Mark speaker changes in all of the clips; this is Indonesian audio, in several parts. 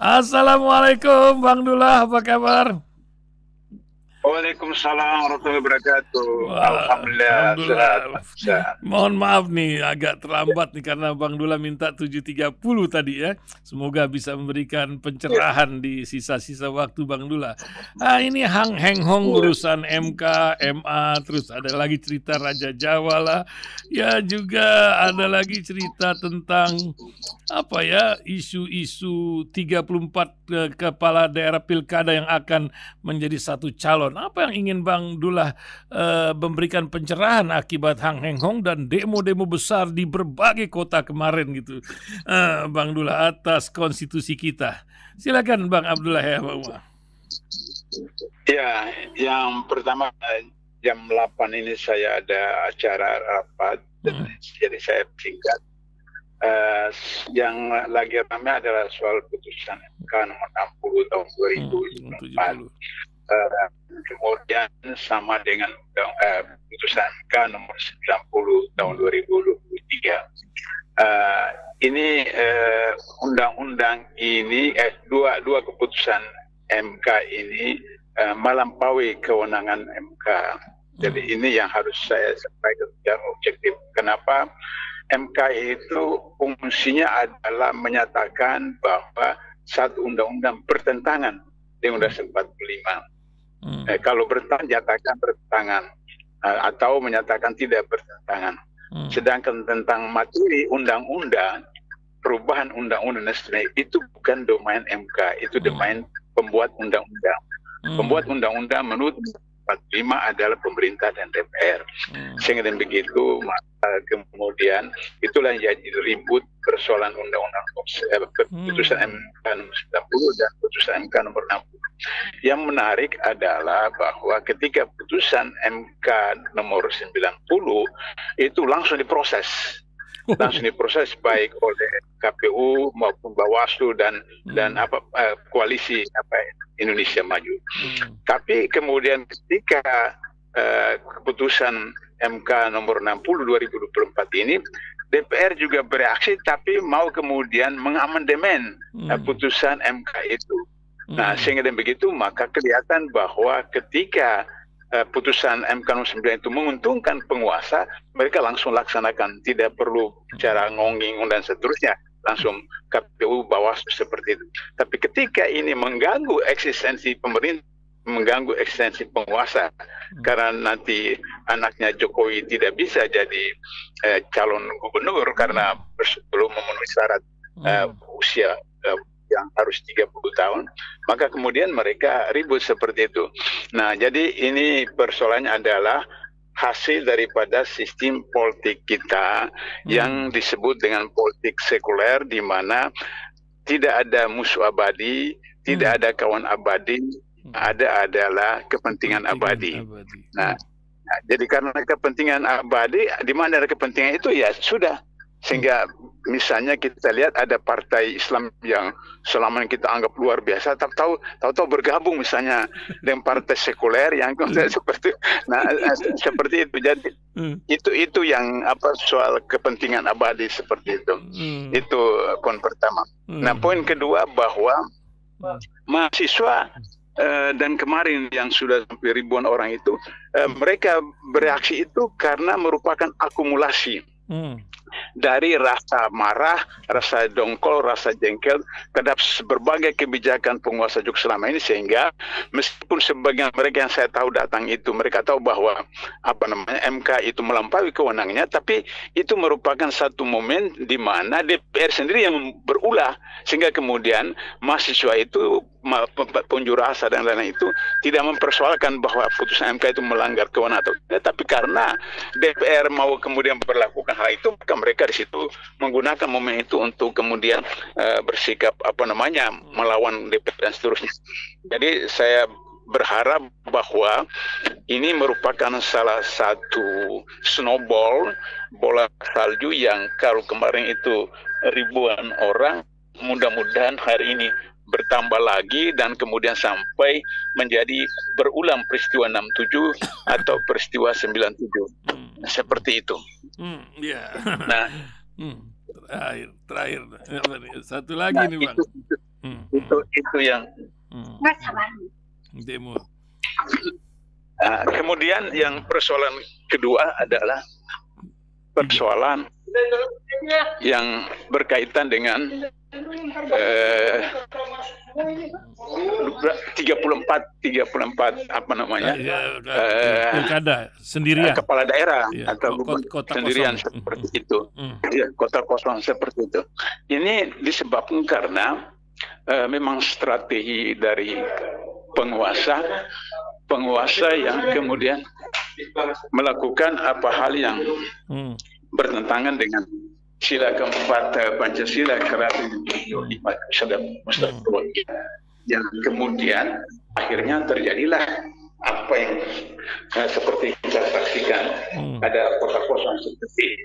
Speaker 1: Assalamualaikum Bang Dullah, apa kabar?
Speaker 2: Waalaikumsalam warahmatullahi wabarakatuh.
Speaker 1: Wah,
Speaker 2: Alhamdulillah sehat,
Speaker 1: alhamdulillah.
Speaker 2: Pak. Sehat.
Speaker 1: Mohon maaf nih agak terlambat nih karena Bang Dullah minta 7.30 tadi ya. Semoga bisa memberikan
Speaker 2: Ya,
Speaker 1: pencerahan di sisa-sisa waktu Bang Dullah. Ini Hang Heng Hong
Speaker 2: ya,
Speaker 1: urusan MK, MA, terus ada lagi cerita Raja Jawa lah. Ya juga ada lagi cerita tentang apa ya, isu-isu 34 kepala daerah pilkada yang akan menjadi satu calon. Apa yang ingin Bang Dullah memberikan pencerahan akibat Hang Heng Hong dan demo-demo besar di berbagai kota kemarin gitu, Bang Dullah, atas konstitusi kita. Silakan Bang Abdullah ya Bang.
Speaker 2: ya, yang pertama jam 8 ini saya ada acara rapat, jadi saya singkat. Yang lagi ramai adalah soal putusan MK nomor 60 tahun 2004.
Speaker 1: 70.
Speaker 2: Kemudian sama dengan putusan MK nomor 90 tahun 2023. Ini undang-undang ini dua keputusan MK ini melampaui kewenangan MK. Jadi ini yang harus saya sampaikan secara objektif. Kenapa? MK itu fungsinya adalah menyatakan bahwa satu undang-undang bertentangan dengan Undang-Undang 45. Kalau bertentangan, nyatakan bertentangan, atau menyatakan tidak bertentangan. Sedangkan tentang materi undang-undang, perubahan undang-undang dan sebagainya, itu bukan domain MK, itu domain pembuat undang-undang. Pembuat undang-undang menurut 45 adalah pemerintah dan DPR. Sehingga dengan begitu, kemudian itulah yang jadi ribut persoalan undang-undang putusan MK nomor 90 dan putusan MK nomor 60. Yang menarik adalah bahwa ketika putusan MK nomor 90 itu langsung diproses baik oleh KPU maupun Bawaslu dan koalisi Indonesia Maju. Tapi kemudian ketika keputusan MK nomor 60 2024 ini, DPR juga bereaksi tapi mau kemudian mengamandemen putusan MK itu. Nah, sehingga dengan begitu maka kelihatan bahwa ketika putusan MK nomor 9 itu menguntungkan penguasa, mereka langsung laksanakan, tidak perlu cara ngonging dan seterusnya, langsung KPU Bawaslu seperti itu. Tapi ketika ini mengganggu eksistensi pemerintah, mengganggu eksistensi penguasa, karena nanti anaknya Jokowi tidak bisa jadi calon gubernur karena belum memenuhi syarat usia yang harus 30 tahun, maka kemudian mereka ribut seperti itu. Nah, jadi ini persoalannya adalah hasil daripada sistem politik kita yang disebut dengan politik sekuler, di mana tidak ada musuh abadi, tidak ada kawan abadi, ada adalah kepentingan abadi. Nah, jadi karena kepentingan abadi, di mana ada kepentingan itu ya sudah. Sehingga misalnya kita lihat ada partai Islam yang selama ini kita anggap luar biasa, tahu-tahu bergabung misalnya dengan partai sekuler yang seperti, nah seperti itu. Jadi itu yang soal kepentingan abadi seperti itu. Itu poin pertama. Nah, poin kedua bahwa mahasiswa dan kemarin yang sudah sampai ribuan orang itu, mereka bereaksi itu karena merupakan akumulasi dari rasa marah, rasa dongkol, rasa jengkel terhadap berbagai kebijakan penguasa Jokowi selama ini, sehingga meskipun sebagian mereka yang saya tahu datang itu, mereka tahu bahwa MK itu melampaui kewenangannya, tapi itu merupakan satu momen di mana DPR sendiri yang berulah, sehingga kemudian mahasiswa itu, pengunjuk rasa dan lain-lain itu tidak mempersoalkan bahwa putusan MK itu melanggar kewenangan atau tidak, tapi karena DPR mau kemudian berlakukan hal itu, maka mereka di situ menggunakan momen itu untuk kemudian bersikap melawan DPR dan seterusnya. Jadi saya berharap bahwa ini merupakan salah satu snowball, bola salju, yang kalau kemarin itu ribuan orang, mudah-mudahan hari ini bertambah lagi dan kemudian sampai menjadi berulang peristiwa 67 atau peristiwa 97. Seperti itu.
Speaker 1: Ya.
Speaker 2: Nah,
Speaker 1: terakhir satu lagi nih Bang.
Speaker 2: Itu yang
Speaker 1: demo.
Speaker 2: Kemudian yang persoalan kedua adalah persoalan yang berkaitan dengan 34 apa namanya
Speaker 1: pilkada sendirian,
Speaker 2: kepala daerah
Speaker 1: ya,
Speaker 2: atau
Speaker 1: kota
Speaker 2: sendirian
Speaker 1: kosong.
Speaker 2: seperti itu, ya, kota kosong seperti itu. Ini disebabkan karena memang strategi dari penguasa yang kemudian melakukan apa hal yang bertentangan dengan sila keempat Pancasila yang kemudian akhirnya terjadilah apa yang seperti kita saksikan, ada kota kosong seperti ini.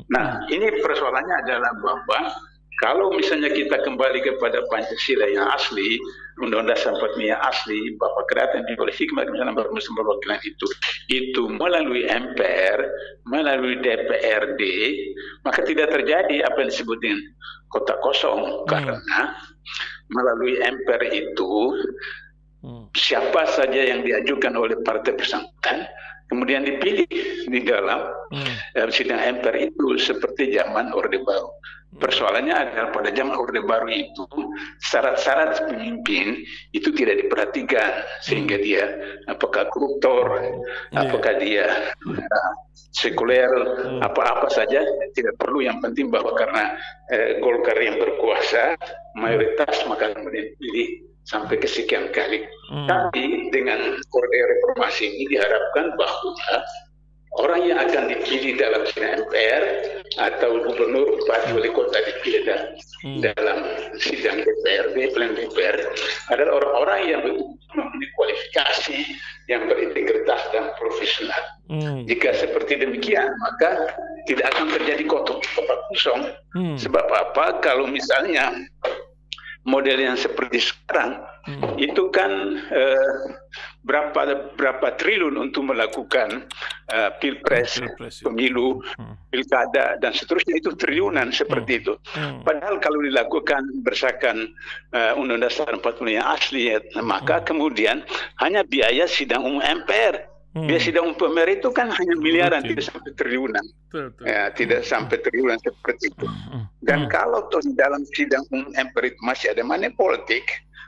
Speaker 2: Nah, ini persoalannya adalah bahwa kalau misalnya kita kembali kepada Pancasila yang asli, Undang-Undang Dasar 45 yang asli, bahwa kreatif oleh hikmah misalnya perwakilan itu melalui MPR, melalui DPRD, maka tidak terjadi apa yang disebut dengan kota kosong, karena melalui MPR itu siapa saja yang diajukan oleh partai bersangkutan kemudian dipilih di dalam sidang MPR itu seperti zaman Orde Baru. Persoalannya adalah pada zaman Orde Baru itu syarat-syarat pemimpin itu tidak diperhatikan, sehingga dia apakah koruptor, apakah dia sekuler, apa-apa saja tidak perlu, yang penting bahwa karena Golkar yang berkuasa mayoritas maka kemudian pilih sampai kesekian kali. Tapi dengan Orde Reformasi ini diharapkan bahwa orang yang akan dipilih dalam sidang MPR atau gubernur, bupati, wali kota dipilih dalam sidang DPRD, plenum DPR adalah orang-orang yang memiliki kualifikasi, yang berintegritas dan profesional. Jika seperti demikian, maka tidak akan terjadi kota kosong. Sebab apa? Kalau misalnya model yang seperti sekarang itu kan berapa triliun untuk melakukan pilpres, pemilu, pilkada dan seterusnya, itu triliunan seperti itu. Padahal kalau dilakukan berdasarkan Undang-Undang Dasar 45 yang asli, maka kemudian hanya biaya sidang umum MPR. Biaya sidang umum MPR itu kan hanya miliaran, tidak sampai triliunan. Ya, tidak sampai triliunan seperti itu. Dan kalau toh di dalam sidang umum MPR itu masih ada money politik,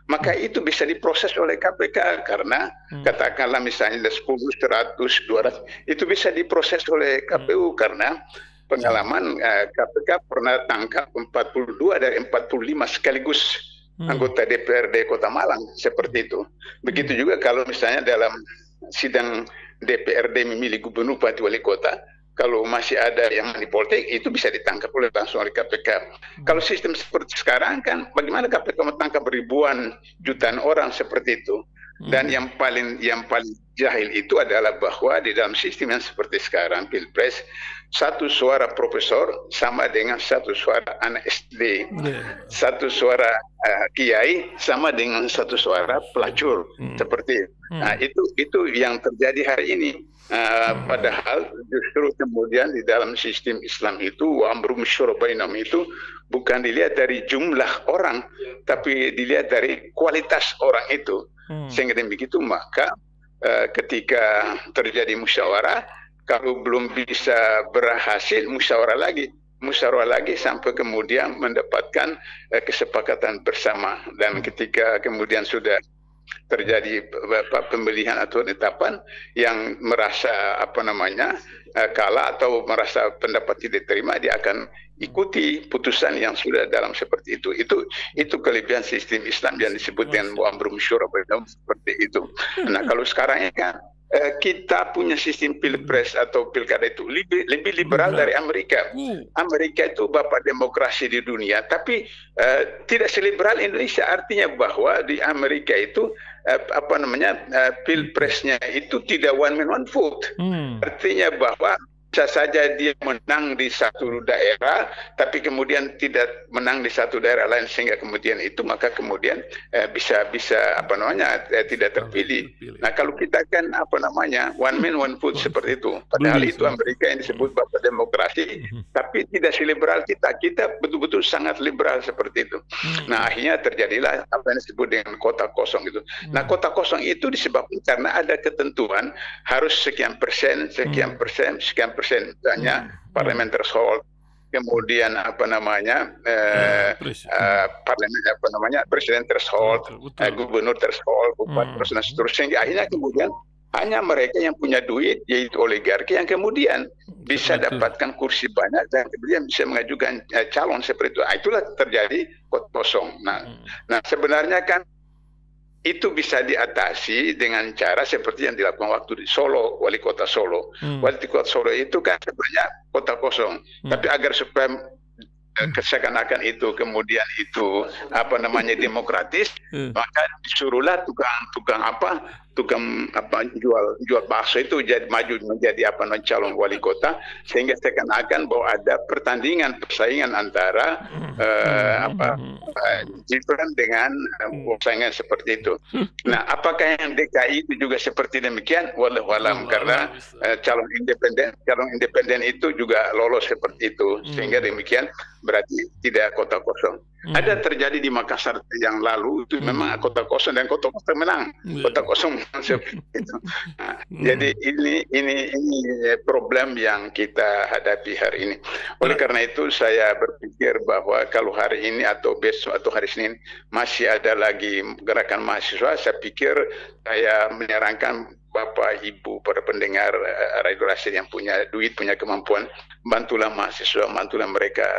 Speaker 2: maka itu bisa diproses oleh KPK, karena katakanlah misalnya ada 10, 100, 200, itu bisa diproses oleh KPU, karena pengalaman KPK pernah tangkap 42 dari 45 sekaligus anggota DPRD Kota Malang seperti itu. Begitu juga kalau misalnya dalam sidang DPRD memilih gubernur, bupati, wali kota, kalau masih ada yang manipolitik, itu bisa ditangkap langsung oleh KPK. Kalau sistem seperti sekarang kan, bagaimana KPK menangkap ribuan jutaan orang seperti itu? Dan yang paling jahil itu adalah bahwa di dalam sistem yang seperti sekarang, pilpres, satu suara profesor sama dengan satu suara anak SD, satu suara kiai sama dengan satu suara pelacur, seperti itu. Nah, itu yang terjadi hari ini. Padahal justru kemudian di dalam sistem Islam itu amrum syura bainahum itu bukan dilihat dari jumlah orang, tapi dilihat dari kualitas orang itu. Sehingga begitu maka ketika terjadi musyawarah, kalau belum bisa berhasil musyawarah lagi sampai kemudian mendapatkan kesepakatan bersama. Dan ketika kemudian sudah terjadi pemilihan atau penetapan, yang merasa kalah atau merasa pendapat tidak terima, dia akan ikuti putusan yang sudah dalam seperti itu. Itu kelebihan sistem Islam yang disebut dengan amrum syura bainahum seperti itu. Nah, kalau sekarang ini kan kita punya sistem pilpres atau pilkada itu lebih liberal dari Amerika. Amerika itu bapak demokrasi di dunia, tapi tidak seliberal Indonesia. Artinya bahwa di Amerika itu pilpresnya itu tidak one man one vote. Artinya bahwa bisa saja dia menang di satu daerah, tapi kemudian tidak menang di satu daerah lain, sehingga kemudian itu maka kemudian bisa tidak terpilih. Nah kalau kita kan one man one vote seperti itu, padahal itu Amerika yang disebut bapak demokrasi, tapi tidak seliberal kita. Kita betul-betul sangat liberal seperti itu. Nah akhirnya terjadilah apa yang disebut dengan kota kosong itu. Nah kota kosong itu disebabkan karena ada ketentuan harus sekian persen, misalnya parliament threshold, kemudian presiden threshold, gubernur threshold, bupati terus dan seterusnya. Akhirnya kemudian hanya mereka yang punya duit, yaitu oligarki, yang kemudian bisa dapatkan kursi banyak dan kemudian bisa mengajukan calon seperti itu. Itulah terjadi kota kosong. Nah sebenarnya kan itu bisa diatasi dengan cara seperti yang dilakukan waktu di Solo, wali kota Solo. Wali kota Solo itu kan sebenarnya kota kosong, tapi agar supaya seakan-akan itu kemudian itu demokratis, maka disuruhlah tukang jual bakso itu maju menjadi calon wali kota, sehingga seakan-akan bahwa ada persaingan antara Gibran dengan persaingan seperti itu. Nah, apakah yang DKI itu juga seperti demikian? Wallahu alam, karena calon independen itu juga lolos seperti itu, sehingga demikian berarti tidak kota kosong. Ada terjadi di Makassar yang lalu itu memang kota kosong dan kota kosong menang. Kota kosong menang seperti itu. Nah, jadi ini problem yang kita hadapi hari ini. Oleh karena itu saya berpikir bahwa kalau hari ini atau besok atau hari Senin masih ada lagi gerakan mahasiswa, saya pikir saya menyarankan Bapak, Ibu, para pendengar radio Rasid yang punya duit, punya kemampuan, bantulah mahasiswa, bantulah mereka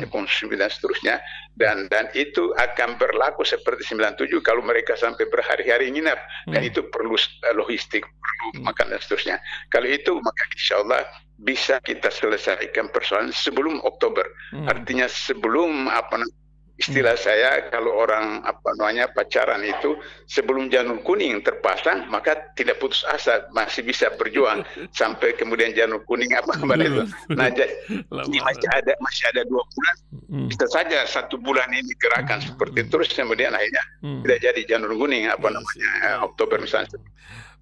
Speaker 2: konsumsi dan seterusnya, dan itu akan berlaku seperti 97 kalau mereka sampai berhari-hari nginap, dan itu perlu logistik, perlu makan dan seterusnya. Kalau itu maka insya Allah bisa kita selesaikan persoalan sebelum Oktober. Artinya sebelum istilah saya, kalau orang pacaran itu sebelum janur kuning terpasang maka tidak putus asa, masih bisa berjuang sampai kemudian janur kuning itu. Nah, ini masih ada 2 bulan, bisa saja 1 bulan ini gerakan seperti terus kemudian akhirnya tidak jadi janur kuning Oktober misalnya.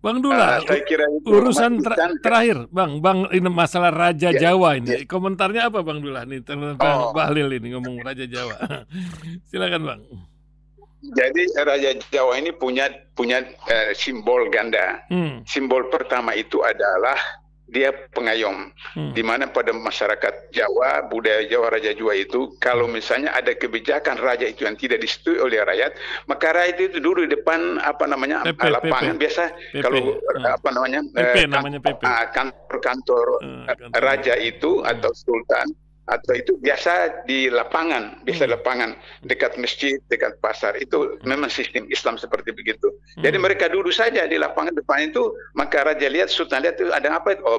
Speaker 1: Bang Dullah, saya kira urusan terakhir, Bang, ini masalah Raja Jawa ini. Komentarnya apa Bang Dullah nih tentang Bahlil ini ngomong Raja Jawa? Silakan Bang.
Speaker 2: Jadi Raja Jawa ini punya simbol ganda. Simbol pertama itu adalah dia pengayom, di mana pada masyarakat Jawa, budaya Jawa, Raja Jawa itu, kalau misalnya ada kebijakan raja itu yang tidak disetujui oleh rakyat, maka rakyat itu dulu di depan lapangan biasa kalau kantor raja itu atau sultan atau itu biasa di lapangan, dekat masjid, dekat pasar. Itu memang sistem Islam seperti begitu. Jadi mereka duduk saja di lapangan depan itu, maka raja lihat, sultan lihat itu ada apa itu. Oh,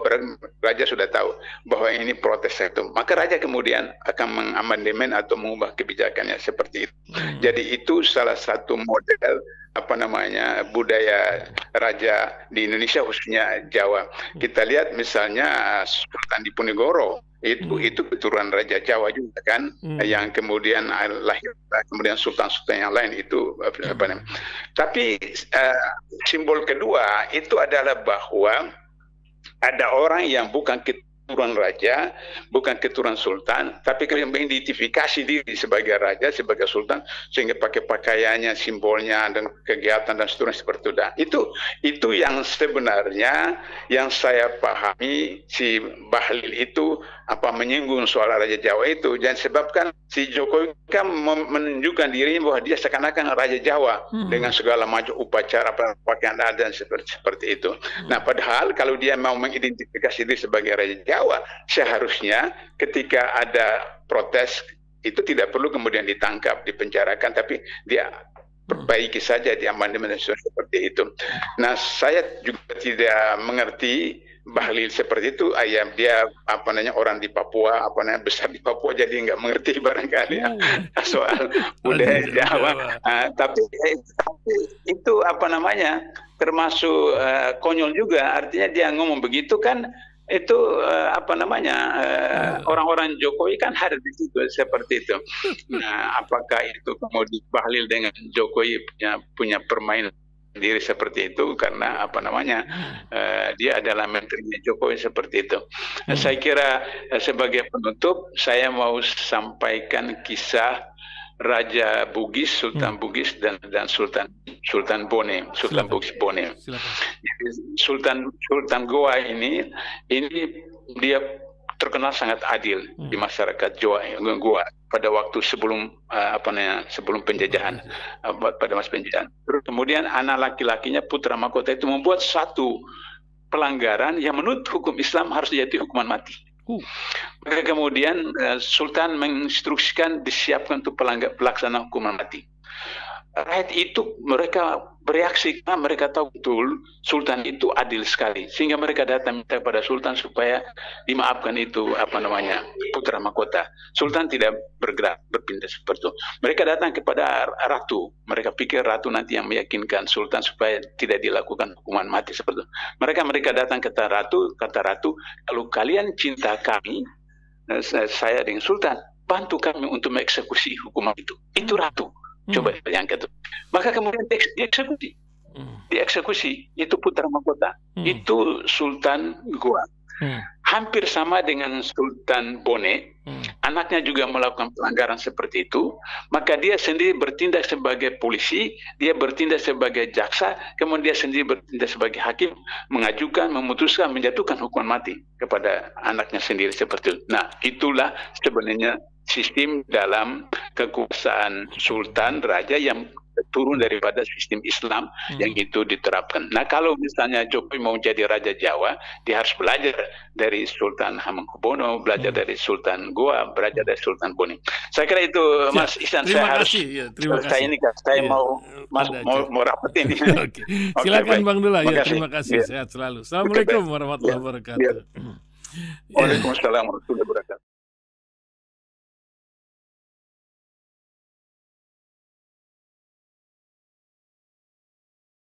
Speaker 2: raja sudah tahu bahwa ini protes itu. Maka raja kemudian akan mengamandemen atau mengubah kebijakannya seperti itu. Jadi itu salah satu model budaya raja di Indonesia, khususnya Jawa. Kita lihat misalnya Sultan Diponegoro itu keturunan Raja Jawa juga kan, yang kemudian lahir kemudian sultan-sultan yang lain itu Tapi simbol kedua itu adalah bahwa ada orang yang bukan keturunan raja, bukan keturunan sultan, tapi yang mengidentifikasi diri sebagai raja, sebagai sultan, sehingga pakai pakaiannya, simbolnya, dan kegiatan dan seterusnya seperti itu. Itu yang sebenarnya yang saya pahami si Bahlil itu menyinggung soal Raja Jawa itu, dan sebabkan si Jokowi kan menunjukkan dirinya bahwa dia seakan-akan Raja Jawa dengan segala macam upacara, pakaian adat dan seperti itu. Nah, padahal kalau dia mau mengidentifikasi diri sebagai Raja Jawa, seharusnya ketika ada protes itu tidak perlu kemudian ditangkap, dipenjarakan, tapi dia perbaiki saja di amandemen seperti itu. Nah, saya juga tidak mengerti Bahlil seperti itu. Dia orang di Papua, besar di Papua, jadi nggak mengerti barangkali soal budaya Jawa. Tapi itu termasuk konyol juga. Artinya dia ngomong begitu kan itu apa namanya, orang-orang Jokowi kan hadir di situ seperti itu. Nah, apakah itu kemudian Bahlil dengan Jokowi punya permainan sendiri seperti itu karena apa namanya, dia adalah menterinya Jokowi seperti itu. Saya kira sebagai penutup saya mau sampaikan kisah Raja Bugis, Sultan Bugis dan Sultan Bone, Sultan Bugis Bone. Jadi Sultan Goa ini dia terkenal sangat adil di masyarakat Goa pada waktu sebelum sebelum penjajahan, pada masa penjajahan. Terus kemudian anak laki-lakinya putra mahkota itu membuat satu pelanggaran yang menurut hukum Islam harus dijatuhi hukuman mati. Maka kemudian Sultan menginstruksikan disiapkan untuk pelaksana hukuman mati. Rakyat itu mereka bereaksi karena mereka tahu betul Sultan itu adil sekali, sehingga mereka datang minta kepada Sultan supaya dimaafkan itu putra mahkota. Sultan tidak bergerak berpindah seperti itu. Mereka datang kepada ratu, mereka pikir ratu nanti yang meyakinkan Sultan supaya tidak dilakukan hukuman mati seperti itu. Mereka datang ke ratu, kata ratu, kalau kalian cinta kami, saya dengan Sultan, bantu kami untuk mengeksekusi hukuman itu. Itu ratu. Coba bayangkan itu. Maka kemudian dieksekusi itu putra mahkota, itu Sultan Goa. Hampir sama dengan Sultan Bone, anaknya juga melakukan pelanggaran seperti itu, maka dia sendiri bertindak sebagai polisi, dia bertindak sebagai jaksa, kemudian dia sendiri bertindak sebagai hakim, mengajukan, memutuskan, menjatuhkan hukuman mati kepada anaknya sendiri seperti itu. Nah, itulah sebenarnya sistem dalam kekuasaan sultan raja yang turun daripada sistem Islam yang itu diterapkan. Nah, kalau misalnya Jokowi mau jadi Raja Jawa, dia harus belajar dari Sultan Hamengkubuwono, belajar dari Sultan Goa, belajar dari Sultan Bone. Saya kira itu, Mas Ihsan.
Speaker 1: Terima kasih.
Speaker 2: Saya mau rapat ini.
Speaker 1: Oke. Silakan Bang Dullah. Ya, terima kasih. Sehat selalu. Assalamualaikum warahmatullahi wabarakatuh.
Speaker 2: Waalaikumsalam warahmatullahi wabarakatuh.